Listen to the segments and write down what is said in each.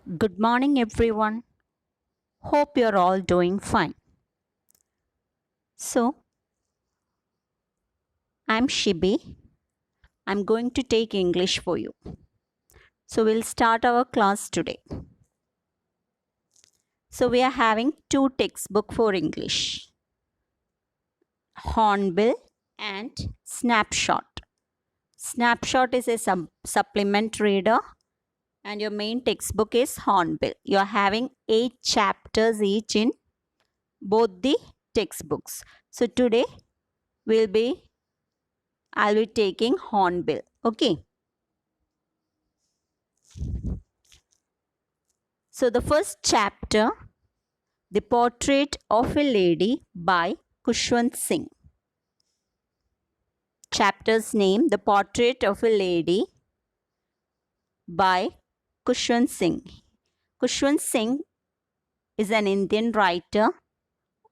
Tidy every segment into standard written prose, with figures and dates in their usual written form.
Good morning, everyone. Hope you're all doing fine. So, I'm Shibi. I'm going to take English for you. So, we'll start our class today. So, we are having two textbooks for English, Hornbill and Snapshot. Snapshot is a supplement reader and your main textbook is Hornbill. You're having 8 chapters each in both the textbooks. So, today I'll be taking Hornbill. Okay. So, the first chapter, The Portrait of a Lady by Khushwant Singh. Chapter's name, The Portrait of a Lady by Khushwant Singh. Khushwant Singh is an Indian writer,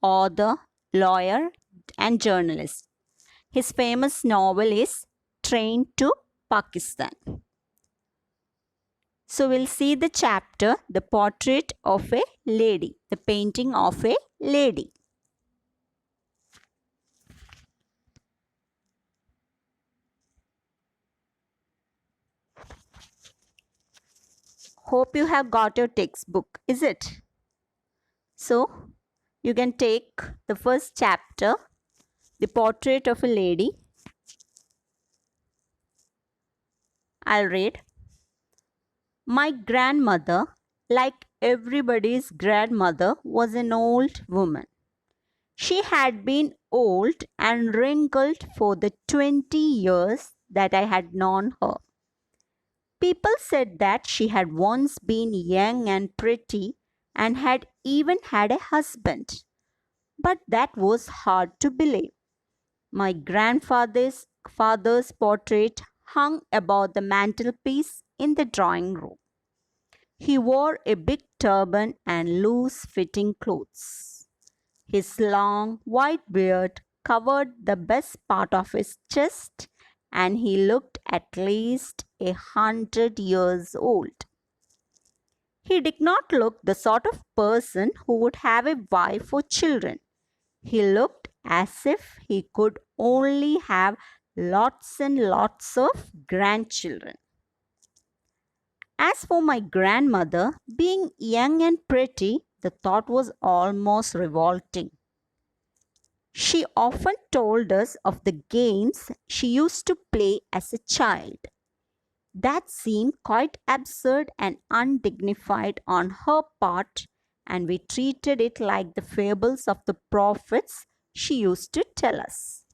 author, lawyer, and journalist. His famous novel is Train to Pakistan. So, we'll see the chapter, The Portrait of a Lady, the painting of a lady. Hope you have got your textbook, is it? So, you can take the first chapter, The Portrait of a Lady. I'll read. My grandmother, like everybody's grandmother, was an old woman. She had been old and wrinkled for the 20 years that I had known her. People said that she had once been young and pretty and had even had a husband. But that was hard to believe. My grandfather's father's portrait hung above the mantelpiece in the drawing room. He wore a big turban and loose fitting clothes. His long white beard covered the best part of his chest, and he looked at least 100 years old. He did not look the sort of person who would have a wife or children. He looked as if he could only have lots and lots of grandchildren. As for my grandmother, being young and pretty, the thought was almost revolting. She often told us of the games she used to play as a child. That seemed quite absurd and undignified on her part, and we treated it like the fables of the prophets she used to tell us.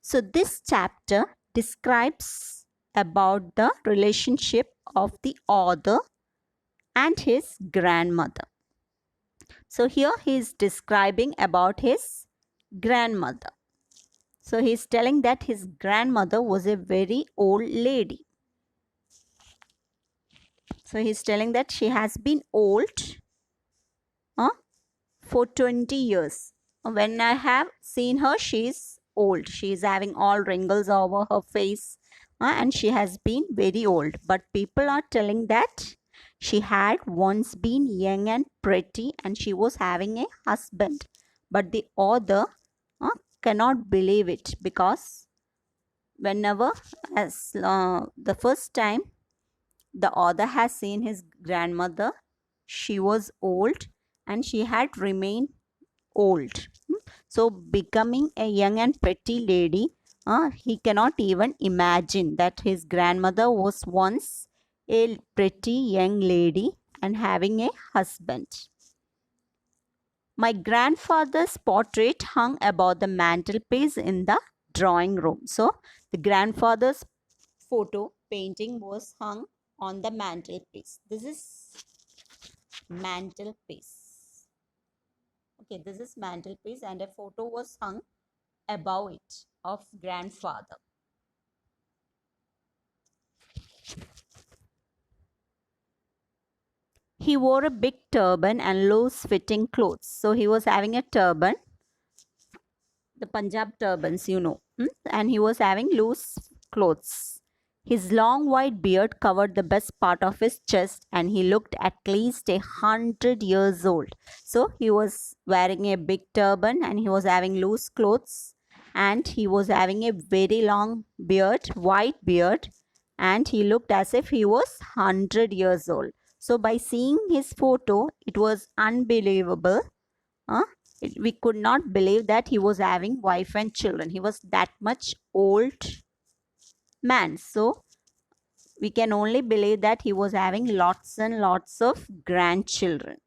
So, this chapter describes about the relationship of the author and his grandmother. So, here he is describing about his grandmother. So, he is telling that his grandmother was a very old lady. So, he is telling that she has been old for 20 years. When I have seen her, she is old. She is having all wrinkles over her face and she has been very old. But people are telling that she had once been young and pretty and she was having a husband. But the author cannot believe it because whenever, as the first time the author has seen his grandmother, she was old and she had remained old. So, becoming a young and pretty lady, he cannot even imagine that his grandmother was once a pretty young lady and having a husband. My grandfather's portrait hung above the mantelpiece in the drawing room. So, the grandfather's photo painting was hung on the mantelpiece. This is mantelpiece. Okay, this is mantelpiece and a photo was hung above it of grandfather. He wore a big turban and loose fitting clothes. So he was having a turban, the Punjab turbans, and he was having loose clothes. His long white beard covered the best part of his chest, and he looked at least 100 years old. So he was wearing a big turban and he was having loose clothes and he was having a very long beard, white beard, and he looked as if he was 100 years old. So by seeing his photo, it was unbelievable. Huh? We could not believe that he was having wife and children. He was that much old man. So we can only believe that he was having lots and lots of grandchildren.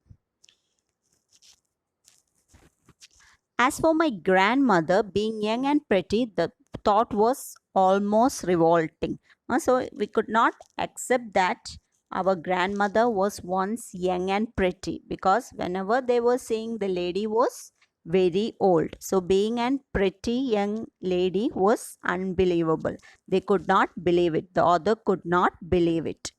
As for my grandmother, being young and pretty, the thought was almost revolting. So we could not accept that our grandmother was once young and pretty, because whenever they were saying the lady was very old. So being a pretty young lady was unbelievable. They could not believe it. The author could not believe it.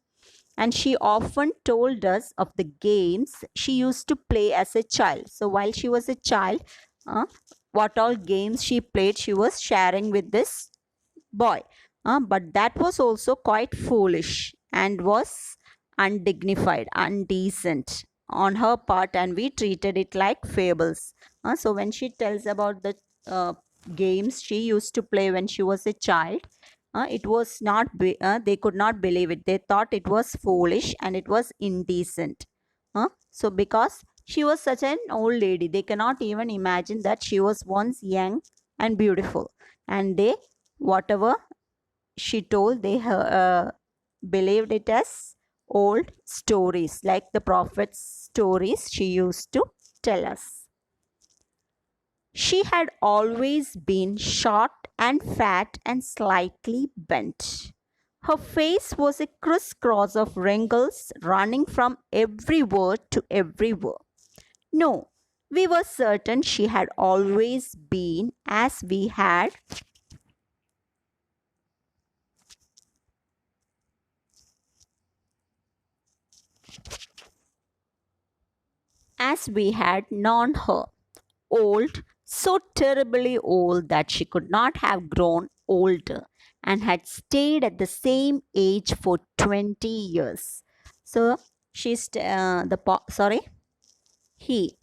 And she often told us of the games she used to play as a child. So while she was a child, uh, what all games she played, she was sharing with this boy. But that was also quite foolish and was undignified, undecent on her part, and we treated it like fables. So when she tells about the games she used to play when she was a child, it was not they could not believe it. They thought it was foolish and it was indecent. So because she was such an old lady, they cannot even imagine that she was once young and beautiful, and they, whatever she told, they believed it as old stories, like the prophet's stories she used to tell us. She had always been short and fat and slightly bent. Her face was a crisscross of wrinkles running from every word to every word. No, we were certain she had always been as we had known her. Old, so terribly old that she could not have grown older, and had stayed at the same age for 20 years. So she's he,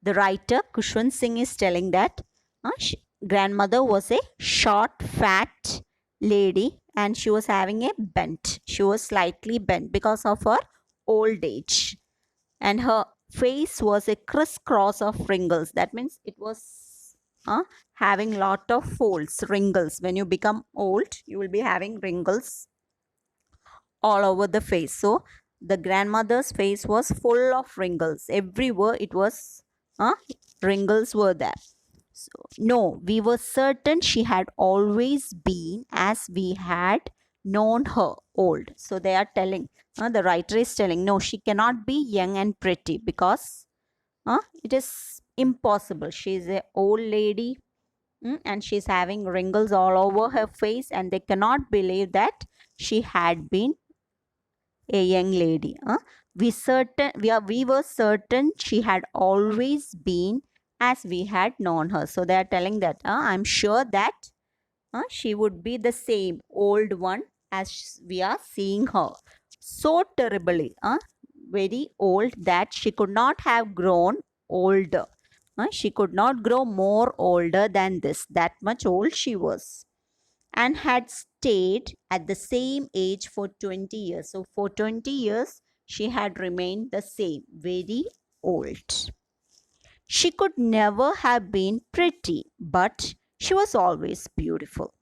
the writer Kushwant Singh, is telling that grandmother was a short, fat lady and she was having a bent. She was slightly bent because of her old age, and her face was a crisscross of wrinkles. That means it was having lot of folds, wrinkles. When you become old, you will be having wrinkles all over the face. So the grandmother's face was full of wrinkles. Everywhere it was wrinkles were there. So no, we were certain she had always been, as we had known her, old. So they are telling, the writer is telling, no, she cannot be young and pretty, because it is impossible. She is an old lady, and she's having wrinkles all over her face, and they cannot believe that she had been a young lady. We were certain she had always been, as we had known her. So they are telling that I'm sure that she would be the same old one as we are seeing her. So terribly, very old that she could not have grown older. She could not grow more older than this. That much old she was, and had stayed at the same age for 20 years. So for 20 years, she had remained the same, very old. She could never have been pretty, but she was always beautiful.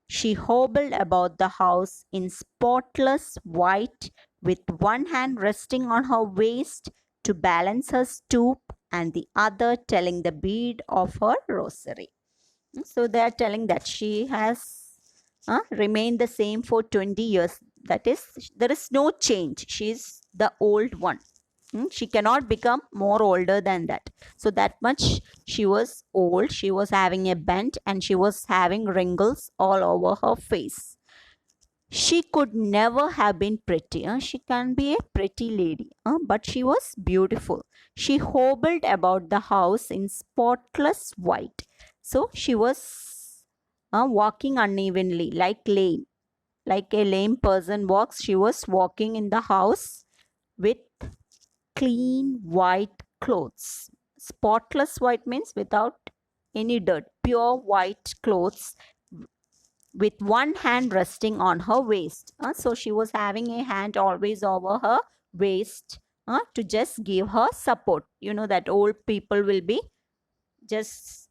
She hobbled about the house in spotless white, with one hand resting on her waist to balance her stoop and the other telling the bead of her rosary. So they are telling that she has remained the same for 20 years. That is, there is no change. She is the old one. She cannot become more older than that. So that much she was old. She was having a bent and she was having wrinkles all over her face. She could never have been pretty. She can be a pretty lady, but she was beautiful. She hobbled about the house in spotless white. So she was walking unevenly, like lame, like a lame person walks. She was walking in the house with clean white clothes. Spotless white means without any dirt, pure white clothes with one hand resting on her waist. So she was having a hand always over her waist to just give her support. You know that old people will be just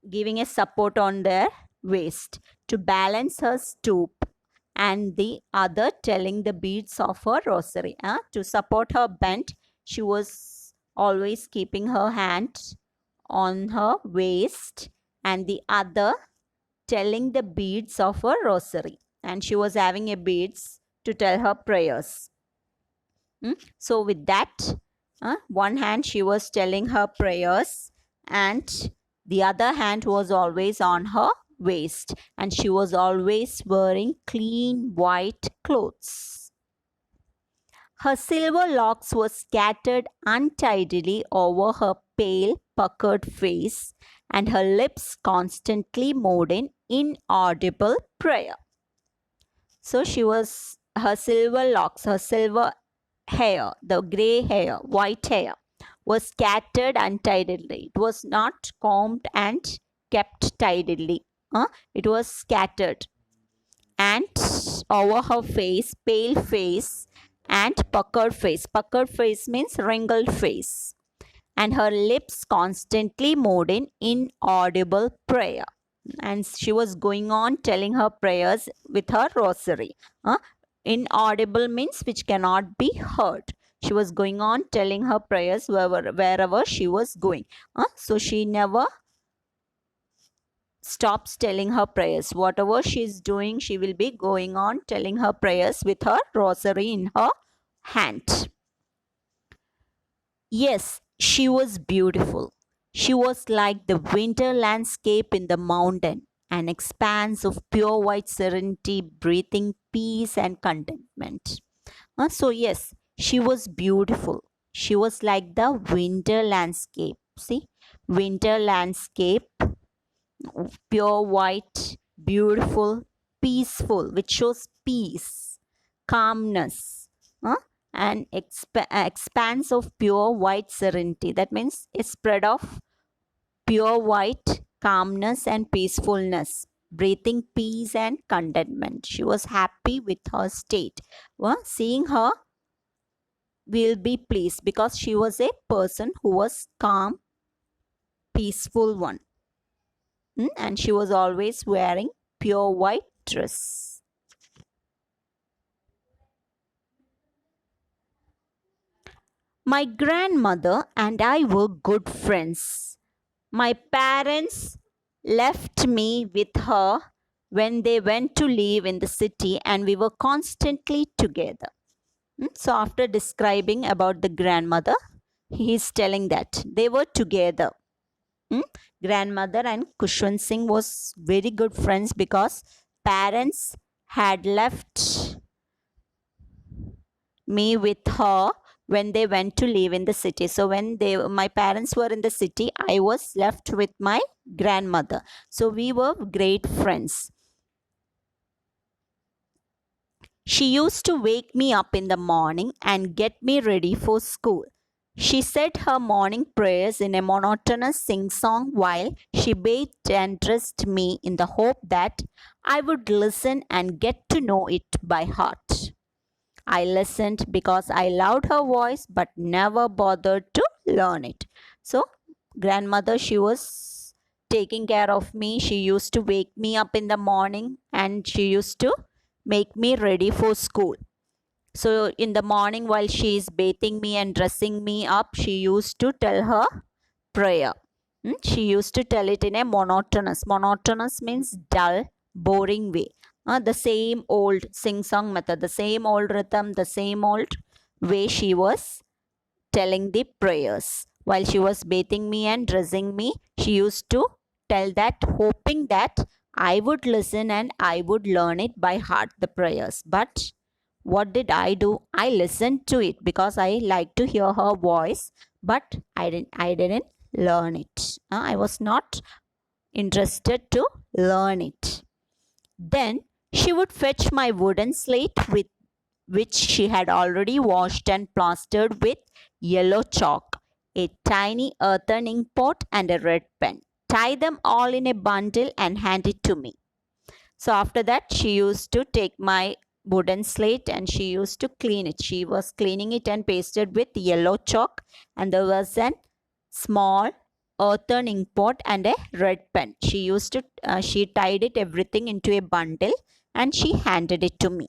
giving a support on their waist to balance her stoop, and the other telling the beads of her rosary. To support her bent, she was always keeping her hand on her waist, and the other telling the beads of her rosary. And she was having a beads to tell her prayers. So with that, one hand she was telling her prayers, and the other hand was always on her waist, and she was always wearing clean white clothes. Her silver locks were scattered untidily over her pale, puckered face, and her lips constantly moved in inaudible prayer. So her silver locks, her silver hair, the grey hair, white hair, was scattered untidily. It was not combed and kept tidily. It was scattered. And over her face, pale face and puckered face. Puckered face means wrinkled face. And her lips constantly moved in inaudible prayer. And she was going on telling her prayers with her rosary. Inaudible means which cannot be heard. She was going on telling her prayers wherever she was going. So she never stops telling her prayers. Whatever she is doing, she will be going on telling her prayers with her rosary in her hand. Yes, she was beautiful. She was like the winter landscape in the mountain, an expanse of pure white serenity, breathing peace and contentment. So, yes, she was beautiful. She was like the winter landscape. See, winter landscape, pure white, beautiful, peaceful, which shows peace, calmness, and expanse of pure white serenity. That means a spread of pure white calmness and peacefulness, breathing peace and contentment. She was happy with her state. Seeing her, will be pleased because she was a person who was calm, peaceful one. And she was always wearing pure white dress. My grandmother and I were good friends. My parents left me with her when they went to live in the city, and we were constantly together. So after describing about the grandmother, he is telling that they were together. Grandmother and Khushwant Singh was very good friends because parents had left me with her when they went to live in the city. So when my parents were in the city, I was left with my grandmother. So we were great friends. She used to wake me up in the morning and get me ready for school. She said her morning prayers in a monotonous sing-song while she bathed and dressed me in the hope that I would listen and get to know it by heart. I listened because I loved her voice but never bothered to learn it. So, grandmother, she was taking care of me. She used to wake me up in the morning and she used to make me ready for school. So, in the morning, while she is bathing me and dressing me up, she used to tell her prayer. She used to tell it in a monotonous means dull, boring way. The same old sing-song method, the same old rhythm, the same old way she was telling the prayers. While she was bathing me and dressing me, she used to tell that, hoping that I would listen and I would learn it by heart, the prayers. But what did I do? I listened to it because I like to hear her voice, but I didn't learn it. I was not interested to learn it. Then She would fetch my wooden slate with which she had already washed and plastered with yellow chalk, a tiny earthen ink pot, and a red pen. Tie them all in a bundle and hand it to me. So after that, she used to take my wooden slate and she used to clean it. She was cleaning it and pasted with yellow chalk, and there was an small earthen ink pot and a red pen. She tied it everything into a bundle and she handed it to me.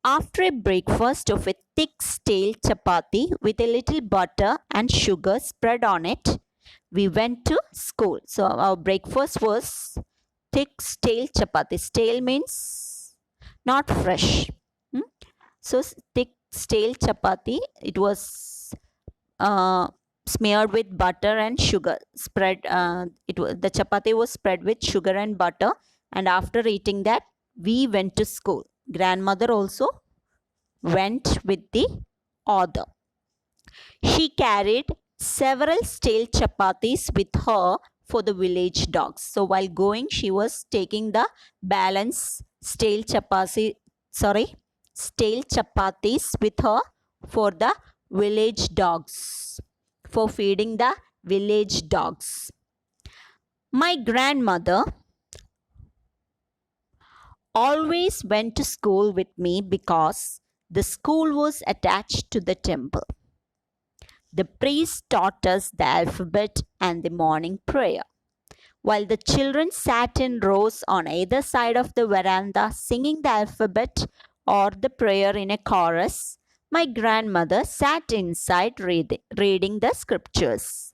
After a breakfast of a thick stale chapati with a little butter and sugar spread on it, we went to school. So our breakfast was thick stale chapati. Stale means not fresh. Hmm? So thick stale chapati. It was smeared with butter and sugar. The chapati was spread with sugar and butter. And after eating that, we went to school. Grandmother also went with the other. She carried several stale chapatis with her for the village dogs. So while going, she was taking the balance stale chapatis with her for the village dogs, for feeding the village dogs. My grandmother always went to school with me because the school was attached to the temple. The priest taught us the alphabet and the morning prayer. While the children sat in rows on either side of the veranda singing the alphabet or the prayer in a chorus, my grandmother sat inside reading the scriptures.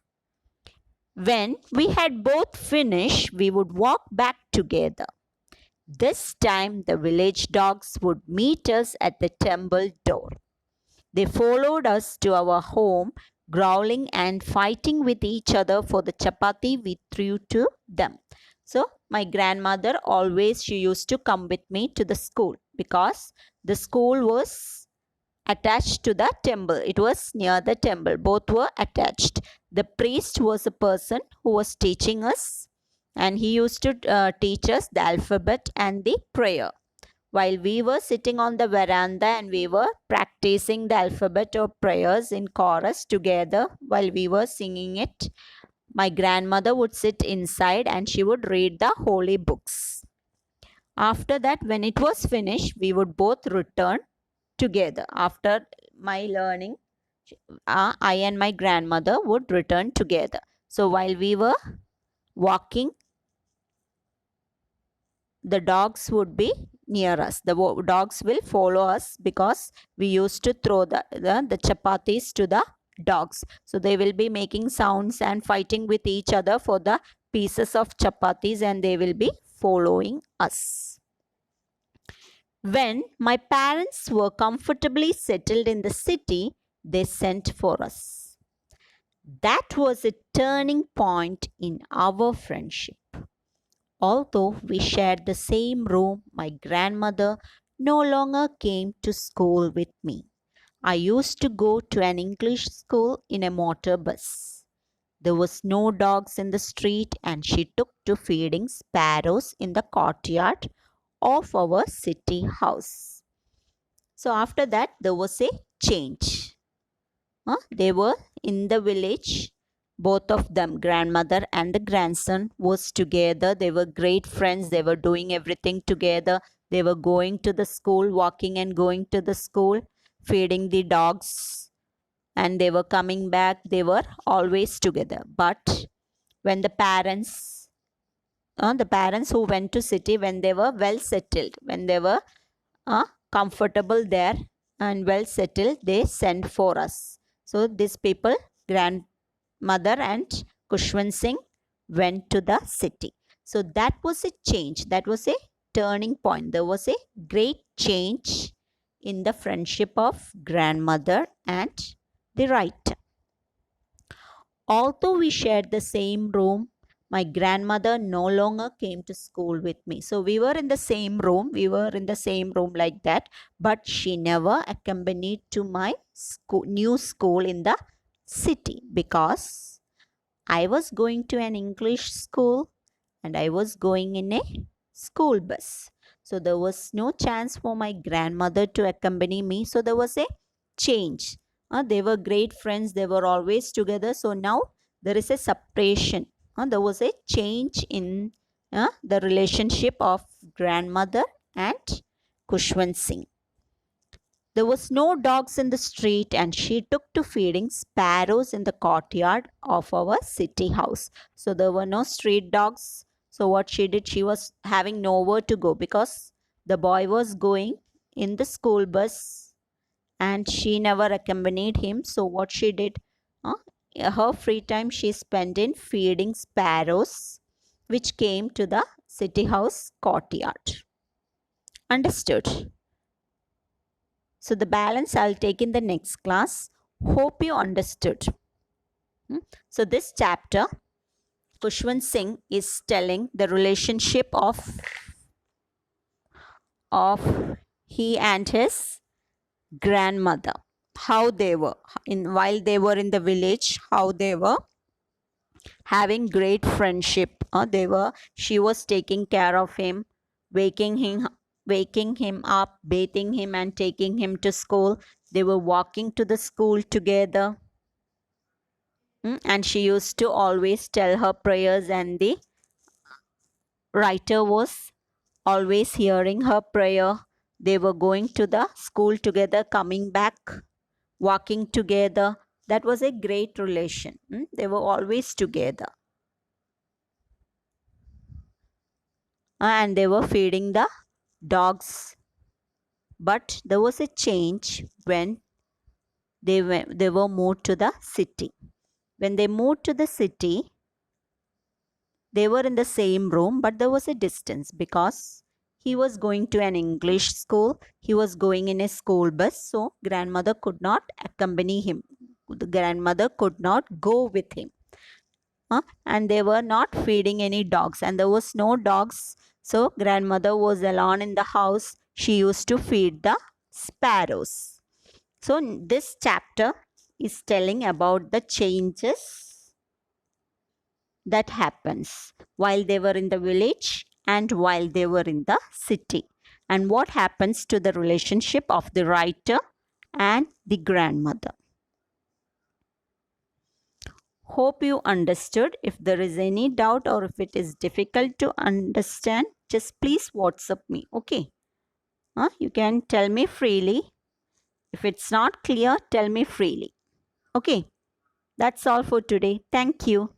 When we had both finished, we would walk back together. This time, the village dogs would meet us at the temple door. They followed us to our home, growling and fighting with each other for the chapati we threw to them. So, my grandmother she used to come with me to the school because the school was attached to the temple. It was near the temple. Both were attached. The priest was a person who was teaching us, and he used to teach us the alphabet and the prayer. While we were sitting on the veranda and we were practicing the alphabet or prayers in chorus together while we were singing it, my grandmother would sit inside and she would read the holy books. After that, when it was finished, we would both return together. After my learning, I and my grandmother would return together. So while we were walking, the dogs would be near us. The dogs will follow us because we used to throw the chapatis to the dogs. So they will be making sounds and fighting with each other for the pieces of chapatis, and they will be following us. When my parents were comfortably settled in the city, they sent for us. That was a turning point in our friendship. Although we shared the same room, my grandmother no longer came to school with me. I used to go to an English school in a motor bus. There was no dogs in the street, and she took to feeding sparrows in the courtyard of our city house. So after that, there was a change. They were in the village. Both of them, grandmother and the grandson, was together. They were great friends. They were doing everything together. They were going to the school, walking and going to the school, feeding the dogs, and they were coming back. They were always together. But when the parents who went to city, when they were well settled, when they were comfortable there and well settled, they sent for us. So these people, grandmother and Khushwant Singh, went to the city. So that was a change. That was a turning point. There was a great change in the friendship of grandmother and the writer. Although we shared the same room, my grandmother no longer came to school with me. So we were in the same room. We were in the same room like that. But she never accompanied to my new school in the city because I was going to an English school and I was going in a school bus. So there was no chance for my grandmother to accompany me. So there was a change. They were great friends, they were always together. So now there is a separation. There was a change in the relationship of grandmother and Khushwant Singh. There was no dogs in the street, and she took to feeding sparrows in the courtyard of our city house. So there were no street dogs. So what she did, she was having nowhere to go because the boy was going in the school bus and she never accompanied him. So what she did, uh, her free time she spent in feeding sparrows which came to the city house courtyard. Understood? So the balance I'll take in the next class. Hope you understood. So this chapter, Khushwant Singh is telling the relationship of he and his grandmother. How they were while they were in the village, how they were having great friendship. She was taking care of him, waking him waking him up, bathing him and taking him to school. They were walking to the school together. And she used to always tell her prayers, and the writer was always hearing her prayer. They were going to the school together, coming back, walking together. That was a great relation. They were always together. And they were feeding the dogs. But there was a change when they were moved to the city. When they moved to the city, they were in the same room, but there was a distance because he was going to an English school. He was going in a school bus, so grandmother could not accompany him. The grandmother could not go with him. And they were not feeding any dogs, and there was no dogs. So grandmother was alone in the house. She used to feed the sparrows. So this chapter is telling about the changes that happens while they were in the village and while they were in the city, and what happens to the relationship of the writer and the grandmother. Hope you understood. If there is any doubt or if it is difficult to understand, just please WhatsApp me. Okay. You can tell me freely. If it's not clear, tell me freely. Okay. That's all for today. Thank you.